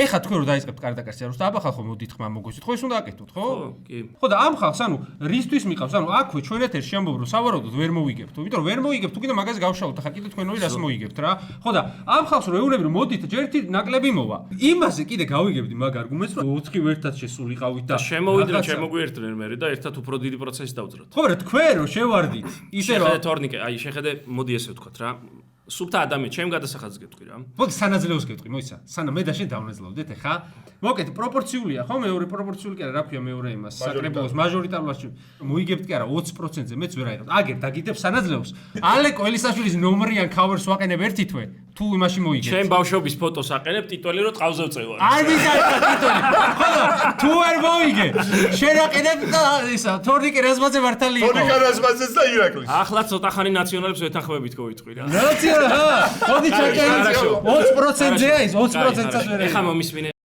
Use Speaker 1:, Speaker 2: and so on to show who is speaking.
Speaker 1: ეხა თქვენ რომ დაიწყებთ კარტაკარს აროს და აბა ხალხო მოდით ხმა მოგვეცით ხო ეს უნდა აკეთოთ ხო?
Speaker 2: კი.
Speaker 1: ხო და ამ ხალხს ანუ რისთვის მიყავს ანუ აქვე ჩვენ ეთერში ამბობ რომ სავარაუდოდ ვერ მოვიგებთ იმიტომ რომ ვერ მოვიგებთ თუ კიდე მაგაზე გავშალოთ ახლა კიდე თქვენოი რას მოიგებთ რა ხო და ამ ხალხს რომ ეუბნები რომ მოდით ჯერთი ნაკლები მოვა იმაზე კიდე გავიგებდი მაგ არგუმენტს რომ 4 ვერთად შესულიყავით და
Speaker 2: შემოვიდნენ შემოგვიერთდნენ მე და ერთად უფრო დიდი პროცესი დავძროთ
Speaker 1: ხო რა თქვენ რომ შევარდით ისე რომ
Speaker 2: თორნიკე აი შეხედე მოდი ესე ვთქვათ რა სუფთა ადამიანი ჩემ გადასახადს გეტყვი რა
Speaker 1: მოდი სანაძლეოს გეტყვი მოიცა სანა მე და შენ დავნაძლავდეთ ახლა მოკეთ პროპორციულია ხო მეორე პროპორციული კი არა რა ქვია მეორე იმას საკრებულოს მაჟორიტარულად მოიგებთ კი არა 20%-ზე მეც ვერ აიღებ აგერ დაგიდებ სანაძლეოს ალეკო ელისაშვილის ნომრიან ქავერს ვაყენებ ერთი თვე თუ იმაში მოიგებთ
Speaker 2: ჩემ ბავშვობის ფოტოს აყენებ ტიტველი რომ ტყავზე ვწევა
Speaker 1: აი მიგაიხა ტიტველი ხო თუ ვერ მოიგე შენ აყენებ და ისა თორნიკე რაზმაძე მართალი იყო
Speaker 3: თორნიკე რაზმაძეც და ირაკლის
Speaker 2: ახლა ცოტა ხანი ნაციონალებს ვეთანხმებით გოვიტყვი რა
Speaker 1: ნაციონალ ჰა მოდი ჩაკერეთ 20%-ზეა ის 20%-საც ვერ
Speaker 2: ეხა მომისმინე